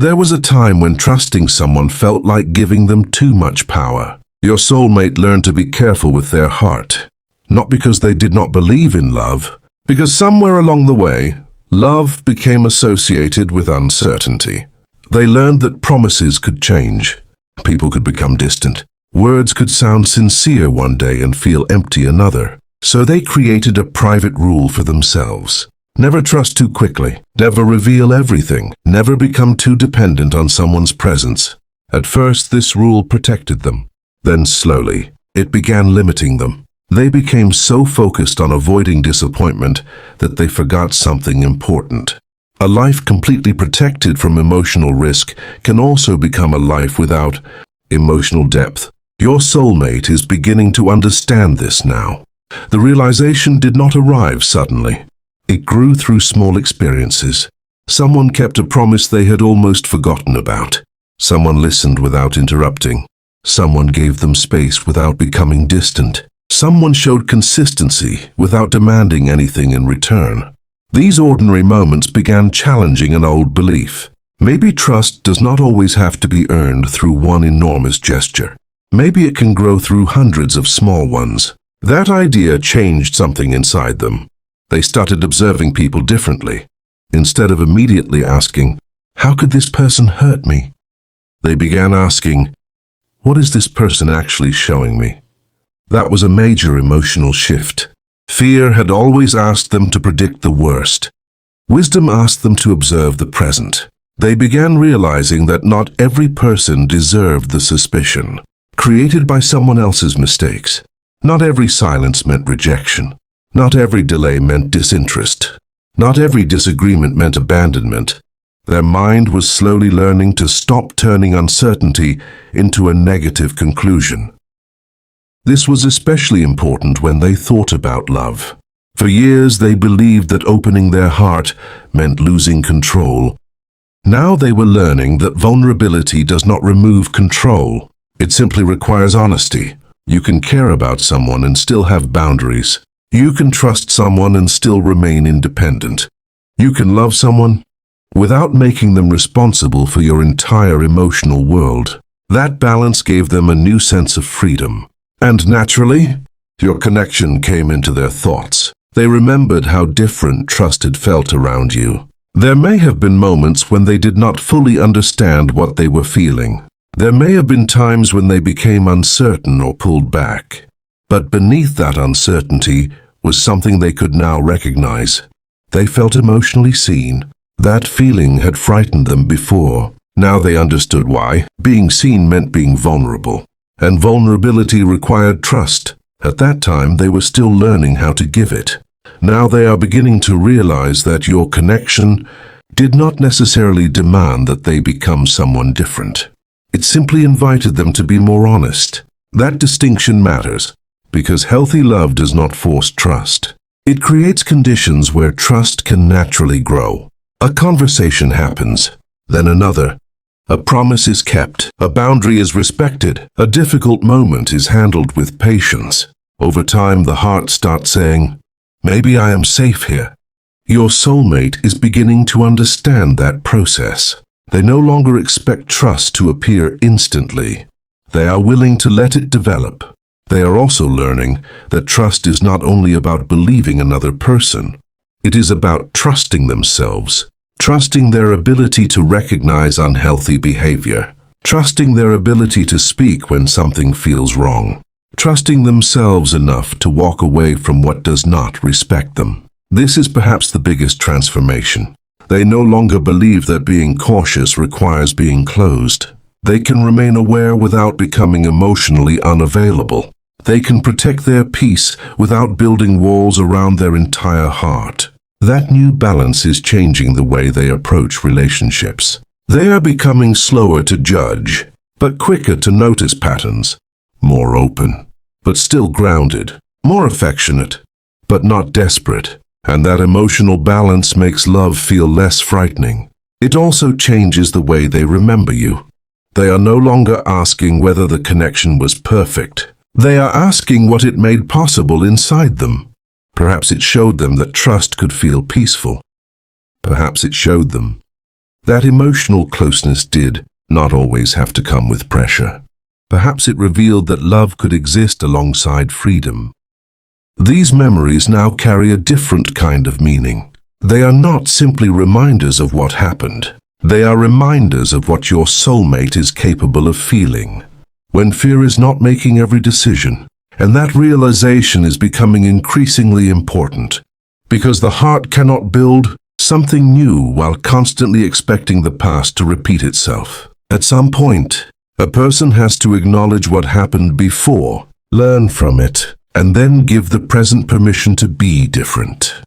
There was a time when trusting someone felt like giving them too much power. Your soulmate learned to be careful with their heart, not because they did not believe in love, because somewhere along the way, love became associated with uncertainty. They learned that promises could change, people could become distant, words could sound sincere one day and feel empty another. So they created a private rule for themselves. Never trust too quickly, never reveal everything, never become too dependent on someone's presence. At first, this rule protected them. Then slowly, it began limiting them. They became so focused on avoiding disappointment that they forgot something important. A life completely protected from emotional risk can also become a life without emotional depth. Your soulmate is beginning to understand this now. The realization did not arrive suddenly. It grew through small experiences. Someone kept a promise they had almost forgotten about. Someone listened without interrupting. Someone gave them space without becoming distant. Someone showed consistency without demanding anything in return. These ordinary moments began challenging an old belief. Maybe trust does not always have to be earned through one enormous gesture. Maybe it can grow through hundreds of small ones. That idea changed something inside them. They started observing people differently. Instead of immediately asking, "How could this person hurt me?" they began asking, "What is this person actually showing me?" That was a major emotional shift. Fear had always asked them to predict the worst. Wisdom asked them to observe the present. They began realizing that not every person deserved the suspicion created by someone else's mistakes. Not every silence meant rejection. Not every delay meant disinterest. Not every disagreement meant abandonment. Their mind was slowly learning to stop turning uncertainty into a negative conclusion. This was especially important when they thought about love. For years they believed that opening their heart meant losing control. Now they were learning that vulnerability does not remove control. It simply requires honesty. You can care about someone and still have boundaries. You can trust someone and still remain independent. You can love someone without making them responsible for your entire emotional world. That balance gave them a new sense of freedom. And naturally, your connection came into their thoughts. They remembered how different trust had felt around you. There may have been moments when they did not fully understand what they were feeling. There may have been times when they became uncertain or pulled back. But beneath that uncertainty was something they could now recognize. They felt emotionally seen. That feeling had frightened them before. Now they understood why. Being seen meant being vulnerable. And vulnerability required trust. At that time, they were still learning how to give it. Now they are beginning to realize that your connection did not necessarily demand that they become someone different. It simply invited them to be more honest. That distinction matters, because healthy love does not force trust. It creates conditions where trust can naturally grow. A conversation happens, then another. A promise is kept, a boundary is respected, a difficult moment is handled with patience. Over time, the heart starts saying, "Maybe I am safe here." Your soulmate is beginning to understand that process. They no longer expect trust to appear instantly. They are willing to let it develop. They are also learning that trust is not only about believing another person. It is about trusting themselves, trusting their ability to recognize unhealthy behavior, trusting their ability to speak when something feels wrong, trusting themselves enough to walk away from what does not respect them. This is perhaps the biggest transformation. They no longer believe that being cautious requires being closed. They can remain aware without becoming emotionally unavailable. They can protect their peace without building walls around their entire heart. That new balance is changing the way they approach relationships. They are becoming slower to judge, but quicker to notice patterns. More open, but still grounded. More affectionate, but not desperate. And that emotional balance makes love feel less frightening. It also changes the way they remember you. They are no longer asking whether the connection was perfect. They are asking what it made possible inside them. Perhaps it showed them that trust could feel peaceful. Perhaps it showed them That emotional closeness did not always have to come with pressure. Perhaps it revealed that love could exist alongside freedom. These memories now carry a different kind of meaning. They are not simply reminders of what happened. They are reminders of what your soulmate is capable of feeling when fear is not making every decision. And that realization is becoming increasingly important, because the heart cannot build something new while constantly expecting the past to repeat itself. At some point, a person has to acknowledge what happened before, learn from it, and then give the present permission to be different.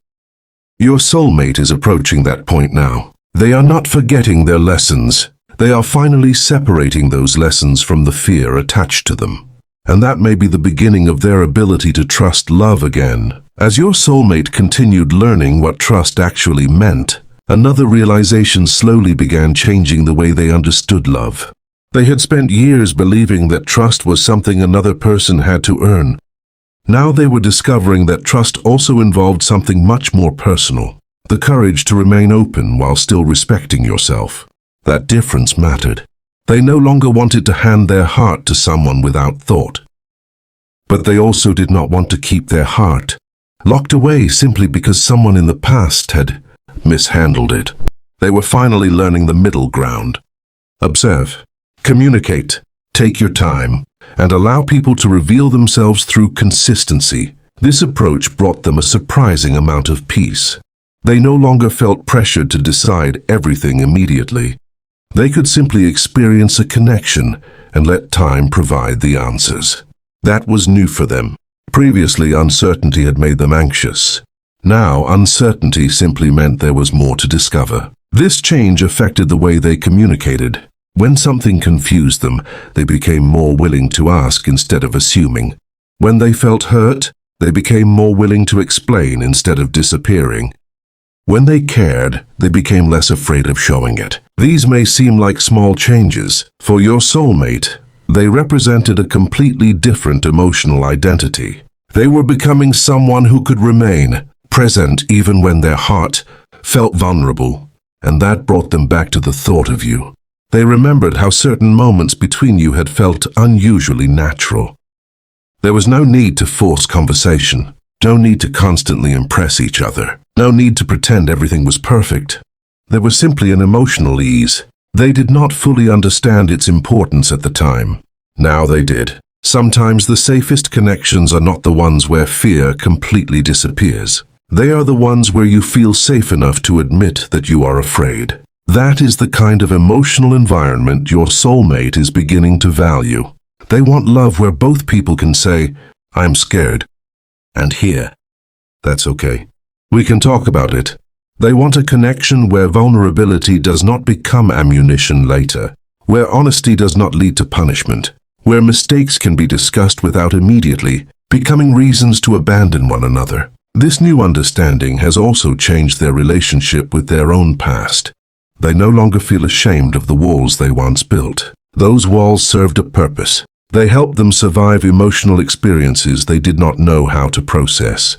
Your soulmate is approaching that point now. They are not forgetting their lessons. They are finally separating those lessons from the fear attached to them. And that may be the beginning of their ability to trust love again. As your soulmate continued learning what trust actually meant, another realization slowly began changing the way they understood love. They had spent years believing that trust was something another person had to earn. Now they were discovering that trust also involved something much more personal, the courage to remain open while still respecting yourself. That difference mattered. They no longer wanted to hand their heart to someone without thought. But they also did not want to keep their heart locked away simply because someone in the past had mishandled it. They were finally learning the middle ground. Observe, communicate, take your time, and allow people to reveal themselves through consistency. This approach brought them a surprising amount of peace. They no longer felt pressured to decide everything immediately. They could simply experience a connection and let time provide the answers. That was new for them. Previously, uncertainty had made them anxious. Now, uncertainty simply meant there was more to discover. This change affected the way they communicated. When something confused them, they became more willing to ask instead of assuming. When they felt hurt, they became more willing to explain instead of disappearing. When they cared, they became less afraid of showing it. These may seem like small changes. For your soulmate, they represented a completely different emotional identity. They were becoming someone who could remain present even when their heart felt vulnerable, and that brought them back to the thought of you. They remembered how certain moments between you had felt unusually natural. There was no need to force conversation, no need to constantly impress each other. No need to pretend everything was perfect. There was simply an emotional ease. They did not fully understand its importance at the time. Now they did. Sometimes the safest connections are not the ones where fear completely disappears. They are the ones where you feel safe enough to admit that you are afraid. That is the kind of emotional environment your soulmate is beginning to value. They want love where both people can say, "I'm scared," and "Here, that's okay. We can talk about it." They want a connection where vulnerability does not become ammunition later, where honesty does not lead to punishment, where mistakes can be discussed without immediately becoming reasons to abandon one another. This new understanding has also changed their relationship with their own past. They no longer feel ashamed of the walls they once built. Those walls served a purpose. They helped them survive emotional experiences they did not know how to process.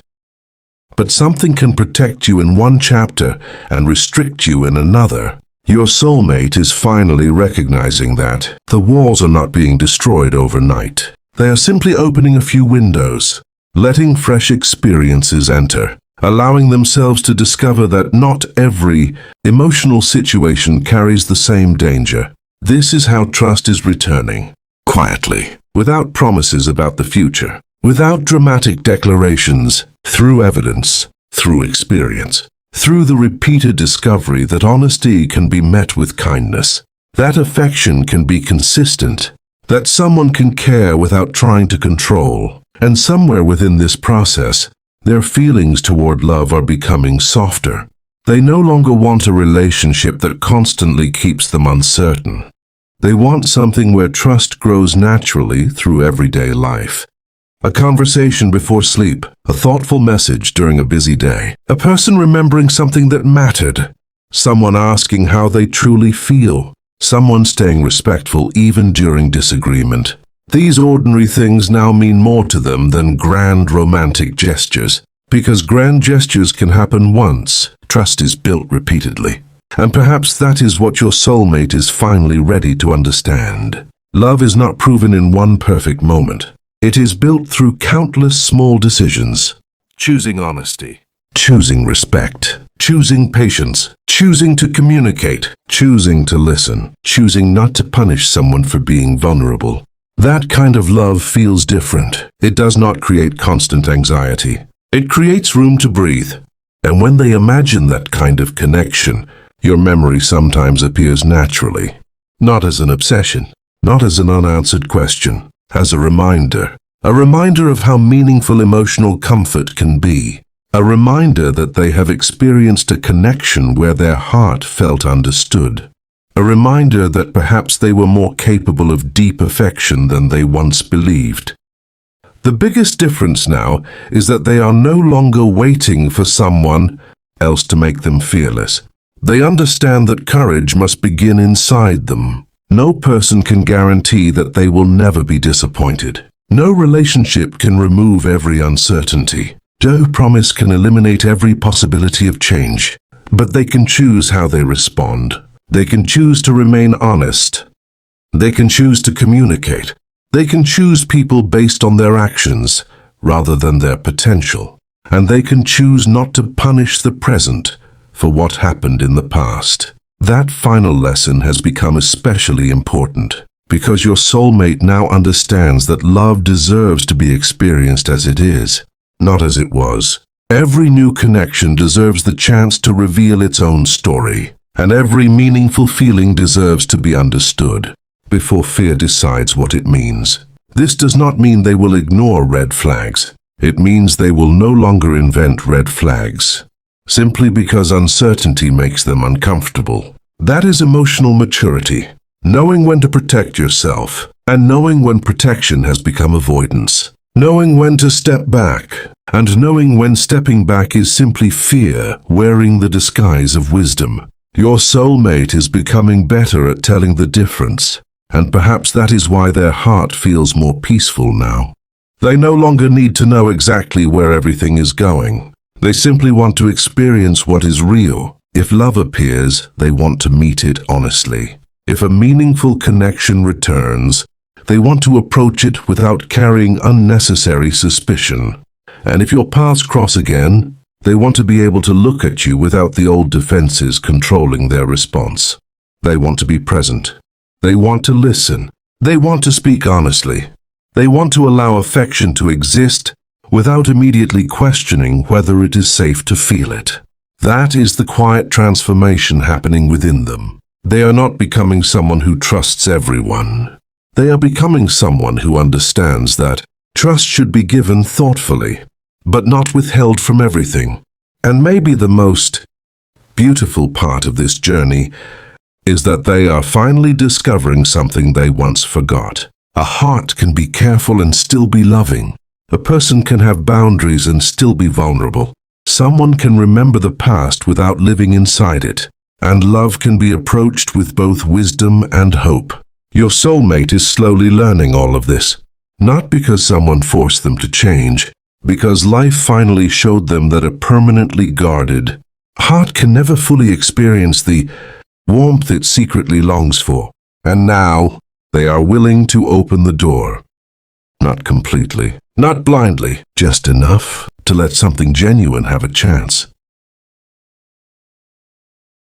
But something can protect you in one chapter and restrict you in another. Your soulmate is finally recognizing that the walls are not being destroyed overnight. They are simply opening a few windows, letting fresh experiences enter, allowing themselves to discover that not every emotional situation carries the same danger. This is how trust is returning, quietly, without promises about the future, without dramatic declarations, through evidence, through experience, through the repeated discovery that honesty can be met with kindness, that affection can be consistent, that someone can care without trying to control. And somewhere within this process, their feelings toward love are becoming softer. They no longer want a relationship that constantly keeps them uncertain. They want something where trust grows naturally through everyday life. A conversation before sleep, a thoughtful message during a busy day, a person remembering something that mattered, someone asking how they truly feel, someone staying respectful even during disagreement. These ordinary things now mean more to them than grand romantic gestures, because grand gestures can happen once. Trust is built repeatedly. And perhaps that is what your soulmate is finally ready to understand. Love is not proven in one perfect moment. It is built through countless small decisions. Choosing honesty, choosing respect, choosing patience, choosing to communicate, choosing to listen, choosing not to punish someone for being vulnerable. That kind of love feels different. It does not create constant anxiety. It creates room to breathe. And when they imagine that kind of connection, your memory sometimes appears naturally. Not as an obsession, not as an unanswered question, as a reminder of how meaningful emotional comfort can be. A reminder that they have experienced a connection where their heart felt understood. A reminder that perhaps they were more capable of deep affection than they once believed. The biggest difference now is that they are no longer waiting for someone else to make them fearless. They understand that courage must begin inside them. No person can guarantee that they will never be disappointed. No relationship can remove every uncertainty. No promise can eliminate every possibility of change. But they can choose how they respond. They can choose to remain honest. They can choose to communicate. They can choose people based on their actions rather than their potential. And they can choose not to punish the present for what happened in the past. That final lesson has become especially important because your soulmate now understands that love deserves to be experienced as it is, not as it was. Every new connection deserves the chance to reveal its own story, and every meaningful feeling deserves to be understood before fear decides what it means. This does not mean they will ignore red flags. It means they will no longer invent red flags, simply because uncertainty makes them uncomfortable. That is emotional maturity, knowing when to protect yourself, and knowing when protection has become avoidance. Knowing when to step back, and knowing when stepping back is simply fear wearing the disguise of wisdom. Your soulmate is becoming better at telling the difference, and perhaps that is why their heart feels more peaceful now. They no longer need to know exactly where everything is going. They simply want to experience what is real. If love appears, they want to meet it honestly. If a meaningful connection returns, they want to approach it without carrying unnecessary suspicion. And if your paths cross again, they want to be able to look at you without the old defenses controlling their response. They want to be present. They want to listen. They want to speak honestly. They want to allow affection to exist without immediately questioning whether it is safe to feel it. That is the quiet transformation happening within them. They are not becoming someone who trusts everyone. They are becoming someone who understands that trust should be given thoughtfully, but not withheld from everything. And maybe the most beautiful part of this journey is that they are finally discovering something they once forgot. A heart can be careful and still be loving. A person can have boundaries and still be vulnerable. Someone can remember the past without living inside it. And love can be approached with both wisdom and hope. Your soulmate is slowly learning all of this. Not because someone forced them to change, because life finally showed them that a permanently guarded heart can never fully experience the warmth it secretly longs for. And now, they are willing to open the door. Not completely, not blindly, just enough to let something genuine have a chance.